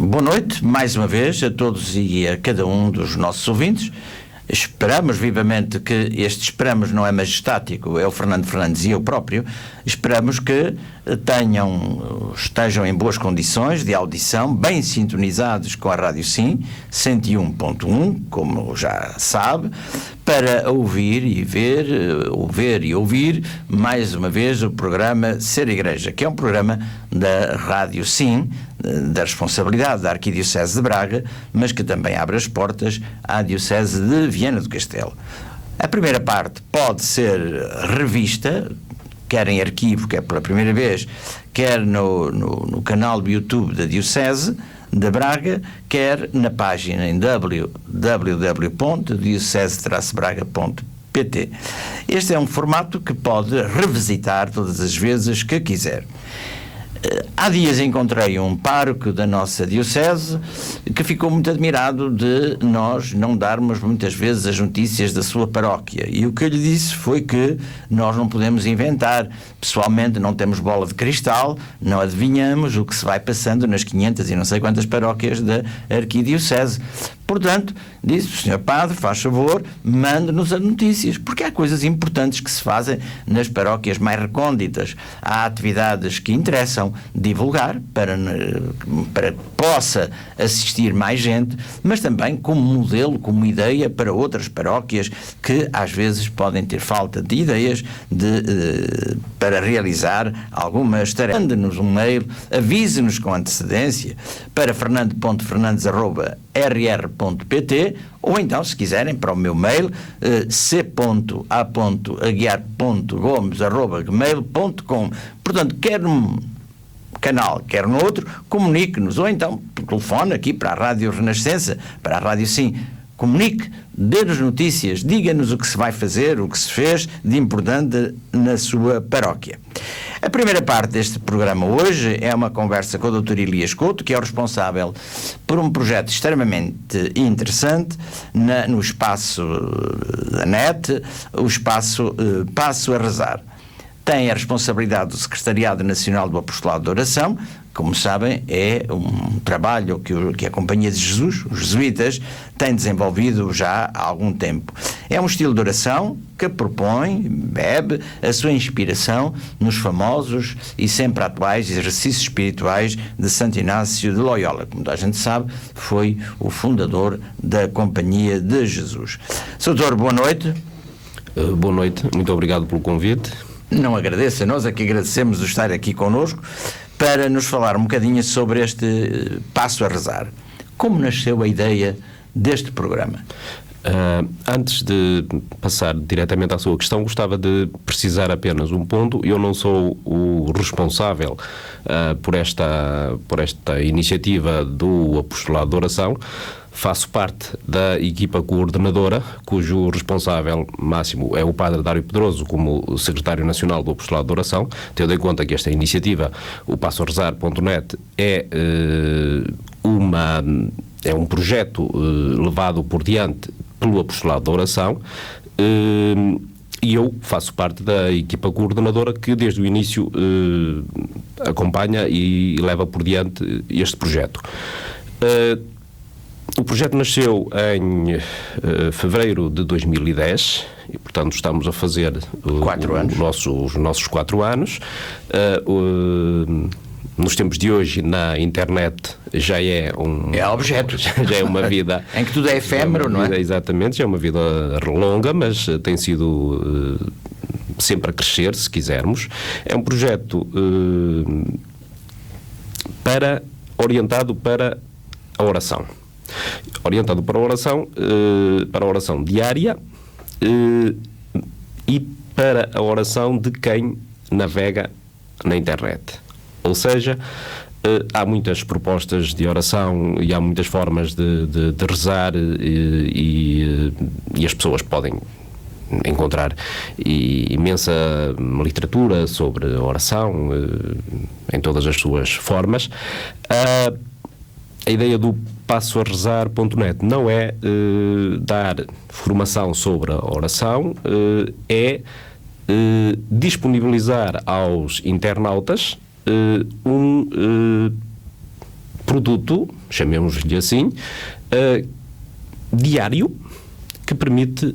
Boa noite, mais uma vez, a todos e a cada um dos nossos ouvintes. Esperamos vivamente que esperamos não é majestático, é o Fernando Fernandes e eu próprio, esperamos que estejam em boas condições de audição, bem sintonizados com a Rádio Sim, 101.1, como já sabe, para ouvir e ouvir mais uma vez o programa Ser Igreja, que é um programa da Rádio Sim, da responsabilidade da Arquidiocese de Braga, mas que também abre as portas à Diocese de Viana do Castelo. A primeira parte pode ser revista, quer em arquivo, quer pela primeira vez, quer no canal do YouTube da Diocese de Braga, quer na página em www.diocese-braga.pt. Este é um formato que pode revisitar todas as vezes que quiser. Há dias encontrei um pároco da nossa diocese que ficou muito admirado de nós não darmos muitas vezes as notícias da sua paróquia, e o que eu lhe disse foi que nós não podemos inventar. Pessoalmente não temos bola de cristal, não adivinhamos o que se vai passando nas 500 e não sei quantas paróquias da Arquidiocese. Portanto, disse o Sr. Padre, faz favor, mande-nos as notícias, porque há coisas importantes que se fazem nas paróquias mais recônditas. Há atividades que interessam divulgar para que possa assistir mais gente, mas também como modelo, como ideia para outras paróquias que às vezes podem ter falta de ideias para realizar algumas tarefas. Mande-nos um mail, avise-nos com antecedência para fernando.fernandes@rr.pt, ou então, se quiserem, para o meu mail, c.a.aguiar.gomes@gmail.com. Portanto, quer num canal, quer no outro, comunique-nos, ou então, por telefone, aqui para a Rádio Renascença, para a Rádio Sim, comunique, dê-nos notícias, diga-nos o que se vai fazer, o que se fez de importante na sua paróquia. A primeira parte deste programa hoje é uma conversa com o Dr. Elias Couto, que é o responsável por um projeto extremamente interessante no espaço da NET, o espaço Passo a Rezar. Tem a responsabilidade do Secretariado Nacional do Apostolado de Oração. Como sabem, é um trabalho que a Companhia de Jesus, os jesuítas, tem desenvolvido já há algum tempo. É um estilo de oração que bebe a sua inspiração nos famosos e sempre atuais exercícios espirituais de Santo Inácio de Loyola. Como a gente sabe, foi o fundador da Companhia de Jesus. Doutor, boa noite. Boa noite, muito obrigado pelo convite. Não agradeço, nós é que agradecemos o estar aqui connosco para nos falar um bocadinho sobre este Passo a Rezar. Como nasceu a ideia deste programa? Antes de passar diretamente à sua questão, gostava de precisar apenas um ponto. Eu não sou o responsável por esta iniciativa do Apostolado de Oração. Faço parte da equipa coordenadora, cujo responsável máximo é o Padre Dário Pedroso, como secretário nacional do Apostolado de Oração, tendo em conta que esta iniciativa, o passoarezar.net, é um projeto levado por diante pelo Apostolado de Oração, e eu faço parte da equipa coordenadora que desde o início acompanha e leva por diante este projeto. O projeto nasceu em fevereiro de 2010 e, portanto, estamos a fazer os nossos 4 anos. Nos tempos de hoje, na internet, já é objeto. Já é uma vida... em que tudo é efêmero, não é? Exatamente, já é uma vida longa, mas tem sido sempre a crescer, se quisermos. É um projeto orientado para a oração. Orientado para a oração diária e para a oração de quem navega na internet. Ou seja, há muitas propostas de oração e há muitas formas de rezar e as pessoas podem encontrar imensa literatura sobre oração em todas as suas formas. A ideia do passoarezar.net não é dar formação sobre a oração, é disponibilizar aos internautas um produto, chamemos-lhe assim, diário, que permite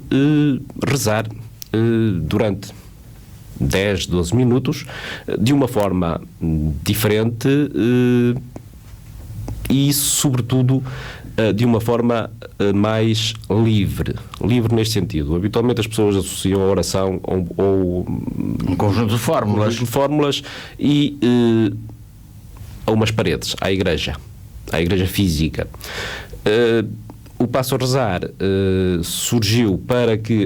rezar durante 10, 12 minutos, de uma forma diferente e, sobretudo, de uma forma mais livre. Livre neste sentido. Habitualmente as pessoas associam a oração ou um conjunto de fórmulas e a umas paredes, à igreja física. O Passo a Rezar surgiu para que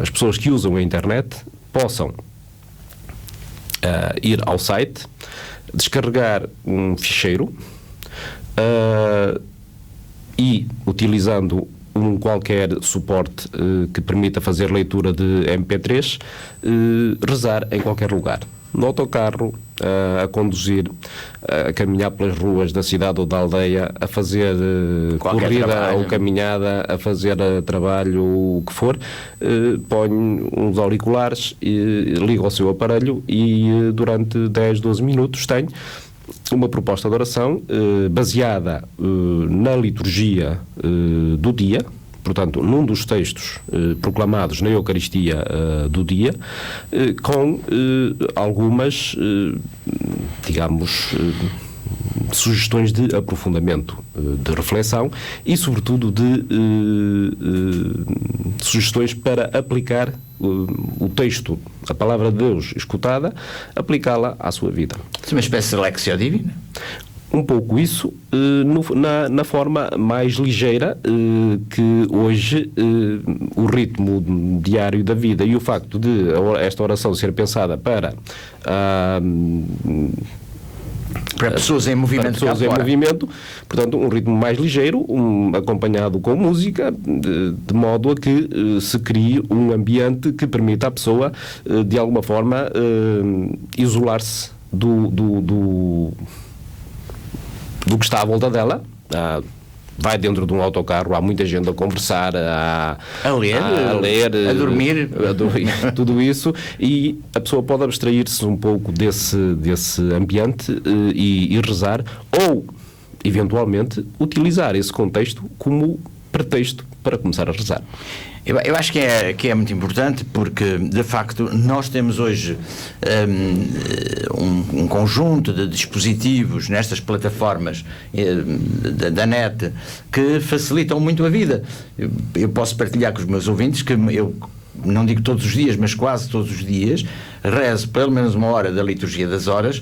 as pessoas que usam a internet possam ir ao site, descarregar um ficheiro e, utilizando qualquer suporte que permita fazer leitura de MP3, rezar em qualquer lugar. No autocarro, a conduzir, a caminhar pelas ruas da cidade ou da aldeia, a fazer corrida trabalho, ou caminhada, a fazer trabalho, o que for, põe uns auriculares, liga ao seu aparelho e durante 10, 12 minutos tem uma proposta de oração baseada na liturgia do dia, portanto, num dos textos proclamados na Eucaristia do dia, com algumas, digamos, sugestões de aprofundamento, de reflexão e, sobretudo, de sugestões para aplicar o texto, a palavra de Deus escutada, aplicá-la à sua vida. Uma espécie de Lectio Divina? Um pouco isso, na forma mais ligeira, que hoje o ritmo diário da vida e o facto de esta oração ser pensada para pessoas em movimento, portanto, um ritmo mais ligeiro, acompanhado com música, de modo a que se crie um ambiente que permita à pessoa, de alguma forma, isolar-se do que está à volta dela. Vai dentro de um autocarro, há muita gente a conversar, a ler, a dormir, tudo isso, e a pessoa pode abstrair-se um pouco desse ambiente e rezar, ou, eventualmente, utilizar esse contexto como pretexto para começar a rezar. Eu acho que é muito importante porque, de facto, nós temos hoje um conjunto de dispositivos nestas plataformas da net que facilitam muito a vida. Eu posso partilhar com os meus ouvintes que eu, não digo todos os dias, mas quase todos os dias, rezo pelo menos uma hora da liturgia das horas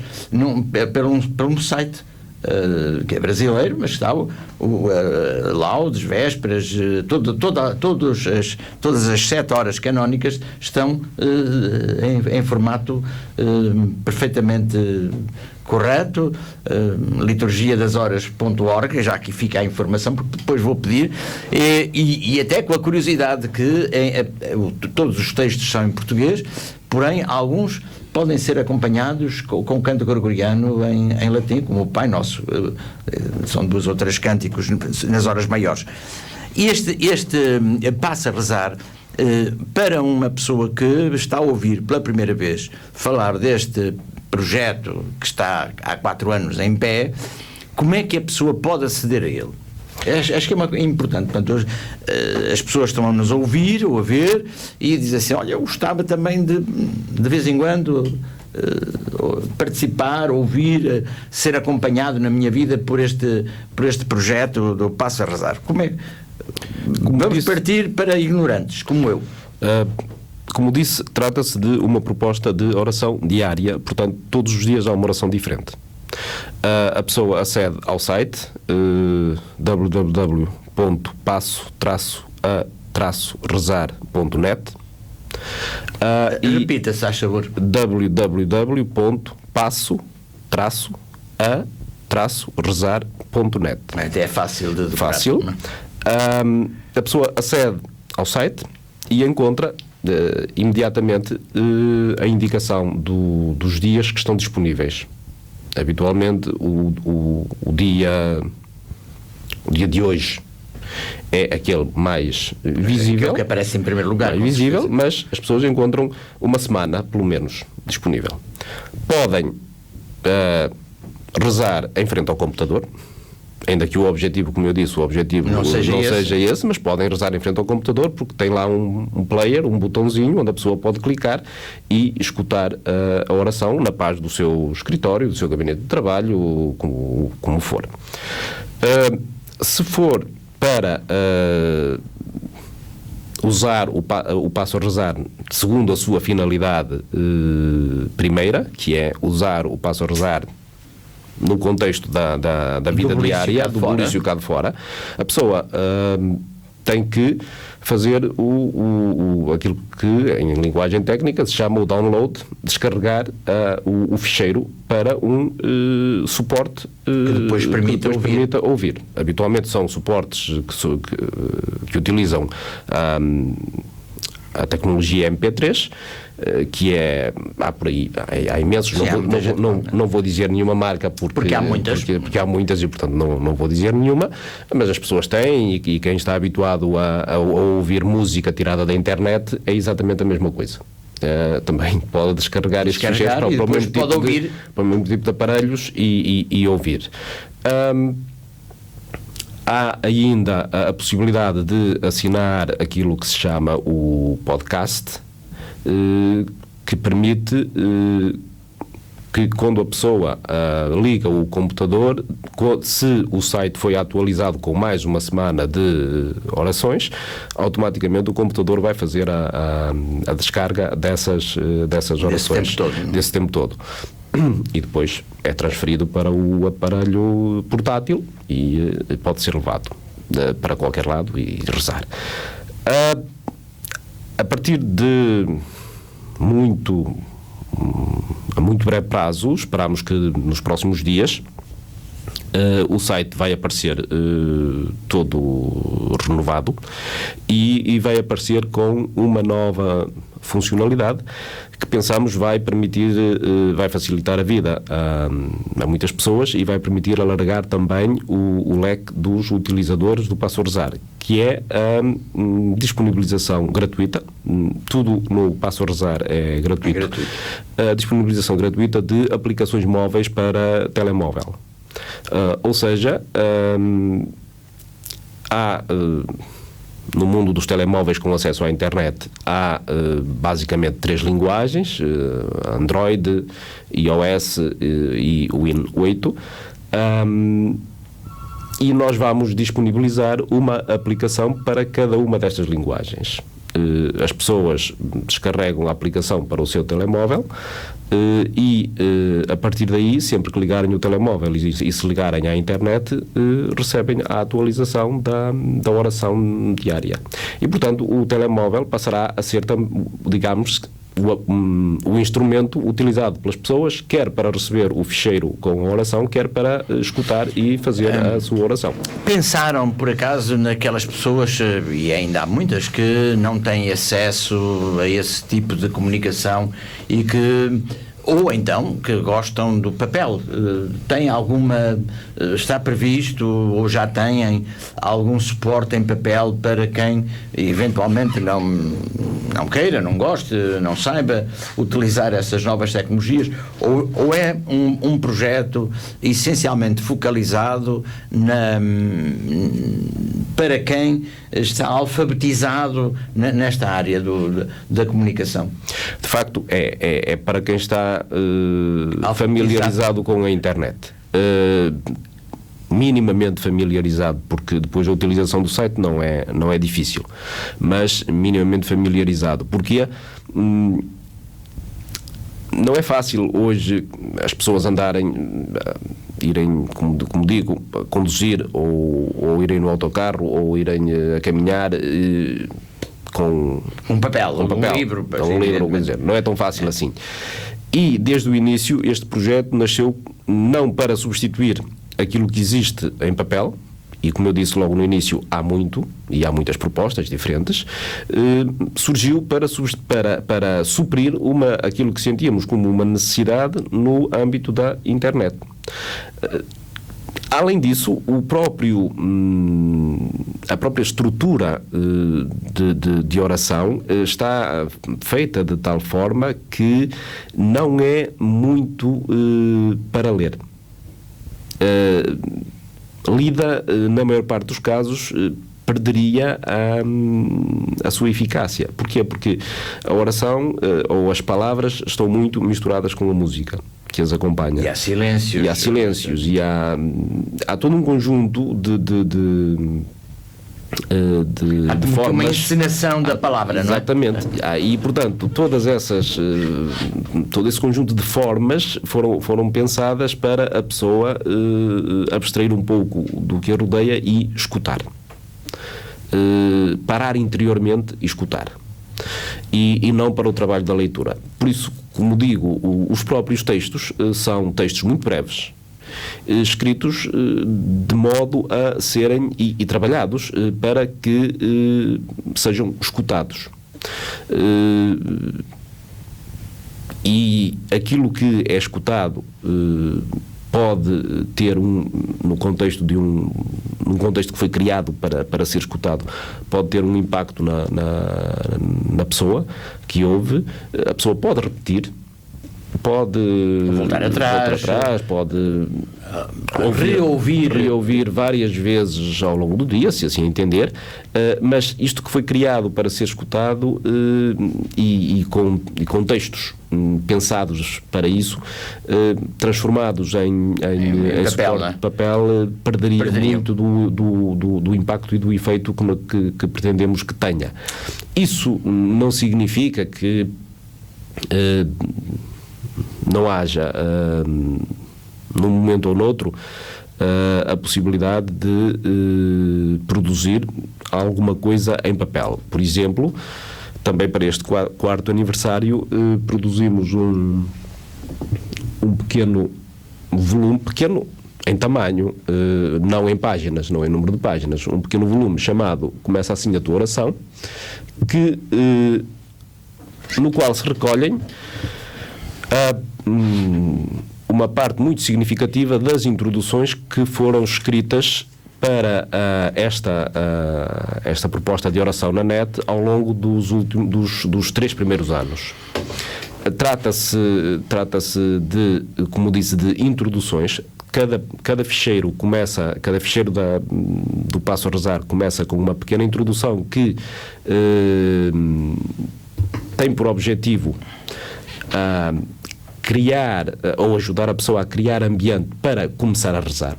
por um site que é brasileiro, mas está laudes, vésperas, todas as 7 horas canónicas estão em formato perfeitamente correto, liturgiadashoras.org, já aqui fica a informação, porque depois vou pedir, e até com a curiosidade que todos os textos são em português, porém alguns podem ser acompanhados com canto gregoriano em latim, como o Pai Nosso. São 2 ou 3 cânticos nas horas maiores. Este Passa a Rezar, para uma pessoa que está a ouvir pela primeira vez falar deste projeto que está há 4 anos em pé, como é que a pessoa pode aceder a ele? Acho que é importante. Portanto, hoje, as pessoas estão a nos ouvir ou a ver e dizem assim: olha, eu gostava também de vez em quando participar, ouvir, ser acompanhado na minha vida por este projeto do Passo a Rezar. Vamos partir para ignorantes como eu. Como disse, trata-se de uma proposta de oração diária, portanto, todos os dias há uma oração diferente. A pessoa acede ao site www.passo-a-rezar.net repita-se, faz favor. www.passo-a-rezar.net. Até é fácil de decorar. Fácil. A pessoa acede ao site e encontra imediatamente a indicação dos dias que estão disponíveis. Habitualmente o dia de hoje é aquele mais visível, aquele que aparece em primeiro lugar, mais visível, mas as pessoas encontram uma semana, pelo menos, disponível. Podem rezar em frente ao computador, ainda que o objetivo, como eu disse, o objetivo não seja esse, mas podem rezar em frente ao computador, porque tem lá um player, um botãozinho, onde a pessoa pode clicar e escutar a oração na paz do seu escritório, do seu gabinete de trabalho, como for. Se for para usar o passo a rezar segundo a sua finalidade primeira, que é usar o passo a rezar no contexto da vida diária, do bulício cá de fora, a pessoa tem que fazer aquilo que em linguagem técnica se chama o download, descarregar o ficheiro para um suporte que depois permita ouvir. Habitualmente são suportes que utilizam a tecnologia MP3, que há por aí, há imensos, não vou dizer nenhuma marca porque há muitas e portanto não vou dizer nenhuma, mas as pessoas têm e quem está habituado a ouvir música tirada da internet é exatamente a mesma coisa. Também pode descarregar estes ficheiros para o mesmo tipo de aparelhos e ouvir. Há ainda a possibilidade de assinar aquilo que se chama o podcast, que permite que quando a pessoa liga o computador, se o site foi atualizado com mais uma semana de orações, automaticamente o computador vai fazer a descarga dessas orações desse tempo todo. E depois é transferido para o aparelho portátil e pode ser levado para qualquer lado e rezar. A partir de a muito breve prazo, esperamos que nos próximos dias o site vai aparecer todo renovado e vai aparecer com uma nova funcionalidade que pensamos vai facilitar a vida a muitas pessoas e vai permitir alargar também o leque dos utilizadores do Passo a Rezar, que é a disponibilização gratuita. Tudo no Passo a Rezar é gratuito. A disponibilização gratuita de aplicações móveis para telemóvel. Ou seja, há no mundo dos telemóveis com acesso à internet há basicamente 3 linguagens, Android, iOS e Win 8, e nós vamos disponibilizar uma aplicação para cada uma destas linguagens. As pessoas descarregam a aplicação para o seu telemóvel e a partir daí, sempre que ligarem o telemóvel e se ligarem à internet, recebem a atualização da oração diária. E, portanto, o telemóvel passará a ser, digamos, o instrumento utilizado pelas pessoas, quer para receber o ficheiro com a oração, quer para escutar e fazer a sua oração. Pensaram, por acaso, naquelas pessoas, e ainda há muitas, que não têm acesso a esse tipo de comunicação e que... ou então que gostam do papel? Tem alguma, está previsto ou já têm algum suporte em papel para quem eventualmente não queira, não goste, não saiba utilizar essas novas tecnologias, ou é um projeto essencialmente focalizado para quem está alfabetizado nesta área da comunicação? De facto, é para quem está familiarizado com a internet. Minimamente familiarizado, porque depois a utilização do site não é difícil, mas minimamente familiarizado. Porquê? Não é fácil hoje as pessoas irem, como digo, conduzir ou irem no autocarro ou irem a caminhar com um papel, um livro, quer dizer, não é tão fácil assim. E desde o início este projeto nasceu não para substituir aquilo que existe em papel, e como eu disse logo no início, há muitas propostas diferentes, surgiu para suprir aquilo que sentíamos como uma necessidade no âmbito da internet. Além disso, a própria estrutura de oração está feita de tal forma que não é muito para ler. lida, na maior parte dos casos, perderia a sua eficácia. Porquê? Porque a oração ou as palavras estão muito misturadas com a música que as acompanha. E há silêncios. E há silêncios. E há todo um conjunto de formas. Uma encenação da palavra, não é? Exatamente. E, portanto, todo esse conjunto de formas foram pensadas para a pessoa abstrair um pouco do que a rodeia e escutar. Parar interiormente e escutar. E não para o trabalho da leitura. Por isso, como digo, os próprios textos são textos muito breves, escritos de modo a serem e trabalhados para que sejam escutados. E aquilo que é escutado pode ter num contexto que foi criado para ser escutado, pode ter um impacto na pessoa que ouve. A pessoa pode repetir, pode voltar atrás, pode reouvir várias vezes ao longo do dia, se assim entender, mas isto que foi criado para ser escutado e com textos pensados para isso, transformados em papel, suporte de papel, perderia muito do impacto e do efeito que pretendemos que tenha. Isso não significa que não haja, num momento ou noutro, a possibilidade de produzir alguma coisa em papel. Por exemplo, também para este quarto aniversário, produzimos um pequeno volume, pequeno em tamanho, não em páginas, não em número de páginas, um pequeno volume chamado Começa Assim a Tua Oração, no qual se recolhem uma parte muito significativa das introduções que foram escritas para esta proposta de oração na net ao longo dos 3 primeiros anos. Trata-se de, como disse, de introduções. Cada ficheiro do Passo a Rezar começa com uma pequena introdução que tem por objetivo criar ou ajudar a pessoa a criar ambiente para começar a rezar.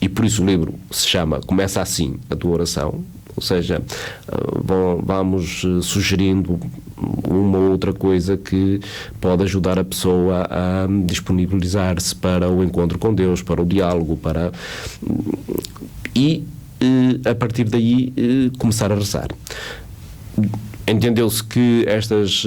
E por isso o livro se chama Começa Assim a Tua Oração, ou seja, vamos sugerindo uma ou outra coisa que pode ajudar a pessoa a disponibilizar-se para o encontro com Deus, para o diálogo, e a partir daí começar a rezar. Entendeu-se que estas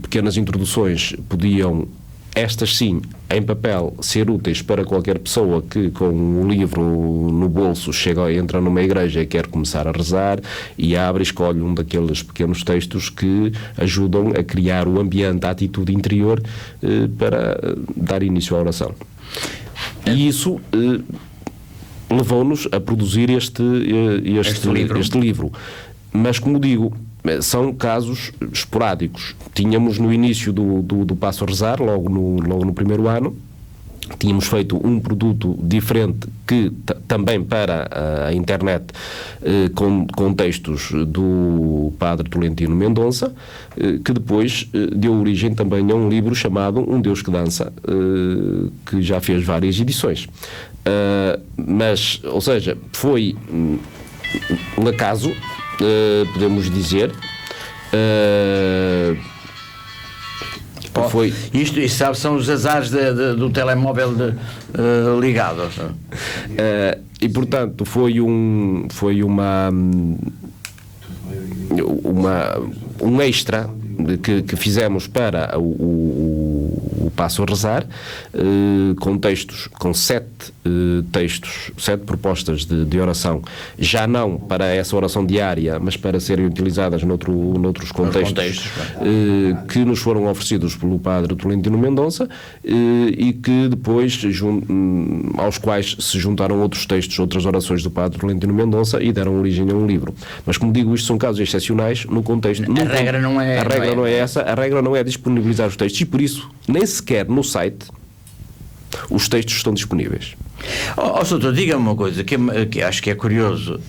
pequenas introduções podiam, estas sim, em papel, ser úteis para qualquer pessoa que, com um livro no bolso, entra numa igreja e quer começar a rezar e abre e escolhe um daqueles pequenos textos que ajudam a criar o ambiente, a atitude interior para dar início à oração. E isso levou-nos a produzir este livro. Mas, como digo, são casos esporádicos. Tínhamos no início do Passo a Rezar, logo no primeiro ano, tínhamos feito um produto diferente que também para a internet, com textos do Padre Tolentino Mendonça, que depois deu origem também a um livro chamado Um Deus que Dança, que já fez várias edições. Mas, ou seja, foi um acaso, podemos dizer. Foi. Isto sabe, são os azares do telemóvel ligado. E portanto foi um extra que fizemos para o Passo a Rezar, com textos, com 7 propostas de oração, já não para essa oração diária, mas para serem utilizadas noutros contextos que nos foram oferecidos pelo Padre Tolentino Mendonça, e que depois aos quais se juntaram outros textos, outras orações do Padre Tolentino Mendonça, e deram origem a um livro. Mas, como digo, isto são casos excepcionais no contexto. A regra não é essa. A regra não é disponibilizar os textos, e por isso nem sequer no site os textos estão disponíveis. Soutor, diga-me uma coisa que acho que é curioso.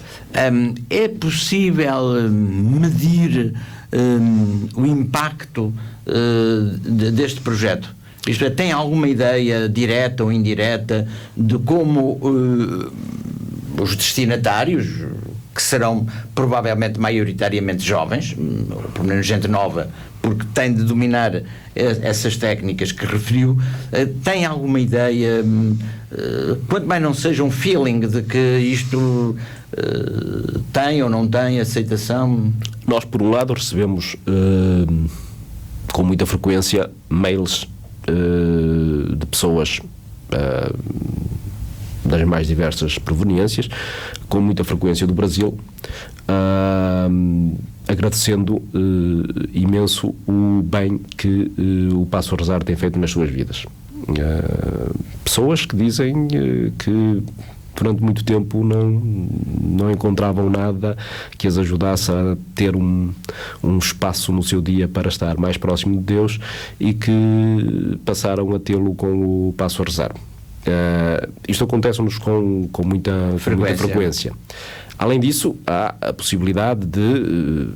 É possível medir o impacto deste projeto? Isto é, tem alguma ideia direta ou indireta de como os destinatários, que serão provavelmente maioritariamente jovens, ou pelo menos gente nova, porque tem de dominar essas técnicas que referiu, tem alguma ideia, quanto mais não seja um feeling de que isto tem ou não tem aceitação? Nós, por um lado, recebemos com muita frequência mails de pessoas das mais diversas proveniências, com muita frequência do Brasil, agradecendo imenso o bem que o Passo a Rezar tem feito nas suas vidas. Pessoas que dizem que durante muito tempo não encontravam nada que as ajudasse a ter um espaço no seu dia para estar mais próximo de Deus e que passaram a tê-lo com o Passo a Rezar. Isto acontece-nos com muita frequência. Além disso, há a possibilidade de,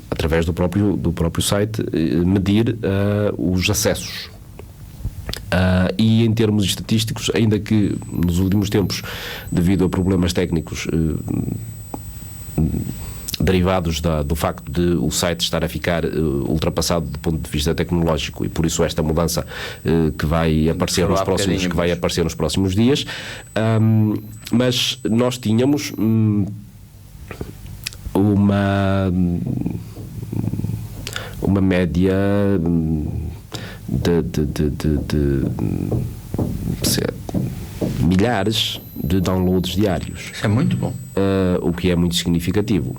através do próprio site, medir os acessos. E em termos estatísticos, ainda que nos últimos tempos, devido a problemas técnicos derivados do facto de o site estar a ficar ultrapassado do ponto de vista tecnológico, e por isso esta mudança que vai aparecer nos próximos dias, mas nós tínhamos uma média de milhares de downloads diários. Isso é muito bom. O que é muito significativo.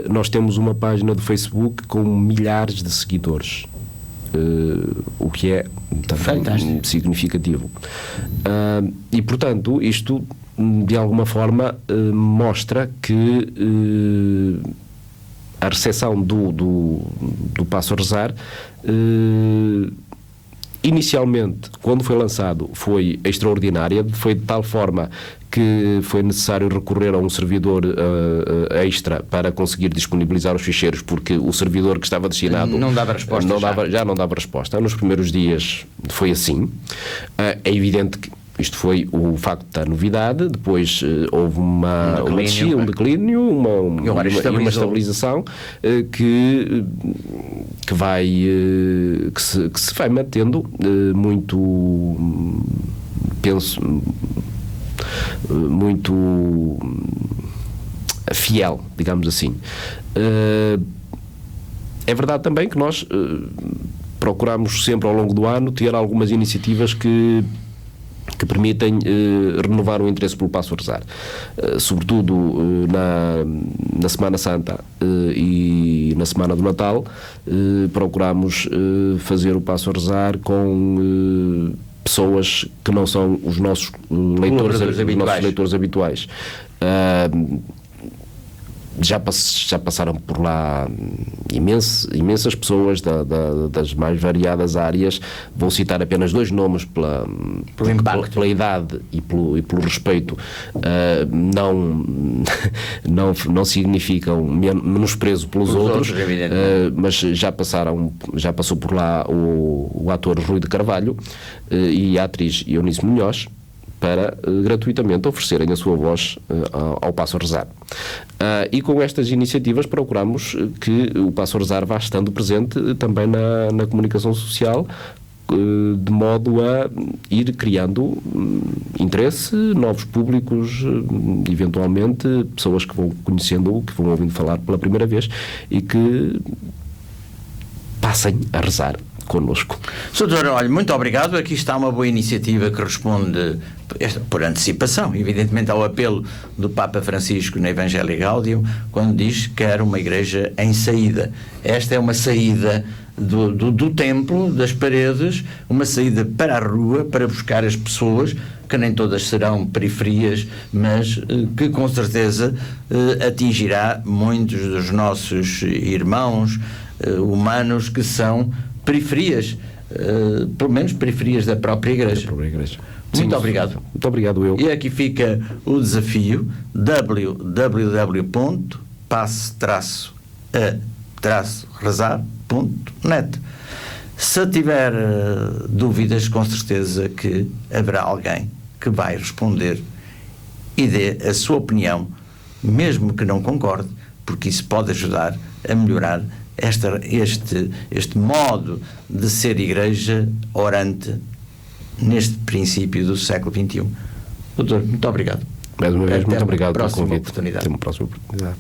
Nós temos uma página do Facebook com milhares de seguidores, o que é também significativo. E, portanto, isto de alguma forma mostra que a recepção do Passo a Rezar, inicialmente, quando foi lançado, foi extraordinária, foi de tal forma que foi necessário recorrer a um servidor extra para conseguir disponibilizar os ficheiros, porque o servidor que estava destinado não dava resposta. Já não dava resposta. Nos primeiros dias foi assim. É evidente que isto foi o facto da novidade, depois houve um declínio, uma estabilização que se vai mantendo muito, penso, muito fiel, digamos assim. É verdade também que nós procuramos sempre ao longo do ano ter algumas iniciativas que permitem renovar o interesse pelo Passo a Rezar. Sobretudo na Semana Santa e na Semana do Natal, procuramos fazer o Passo a Rezar com pessoas que não são os nossos leitores habituais. Já passaram por lá imensas pessoas das mais variadas áreas. Vou citar apenas 2 nomes pela idade e pelo respeito. Não significam menosprezo pelos outros, mas já passou por lá o ator Rui de Carvalho e a atriz Eunice Munhoz, para gratuitamente oferecerem a sua voz ao Passo a Rezar. E com estas iniciativas procuramos que o Passo a Rezar vá estando presente também na comunicação social, de modo a ir criando interesse, novos públicos, eventualmente pessoas que vão conhecendo, que vão ouvindo falar pela primeira vez e que passem a rezar connosco. Soutor, olha, muito obrigado. Aqui está uma boa iniciativa que responde por antecipação, evidentemente, ao apelo do Papa Francisco na Evangelii Gaudium, quando diz que quer uma igreja em saída. Esta é uma saída do templo, das paredes, uma saída para a rua, para buscar as pessoas, que nem todas serão periferias, mas que com certeza atingirá muitos dos nossos irmãos humanos que são periferias pelo menos periferias da própria Igreja. Muito obrigado. Muito obrigado eu. E aqui fica o desafio: www.passe-a-rezar.net. Se tiver dúvidas, com certeza que haverá alguém que vai responder e dê a sua opinião, mesmo que não concorde, porque isso pode ajudar a melhorar este modo de ser igreja orante neste princípio do século XXI. Doutor, muito obrigado. Mais uma vez, muito obrigado pelo convite. Oportunidade. Até uma próxima oportunidade.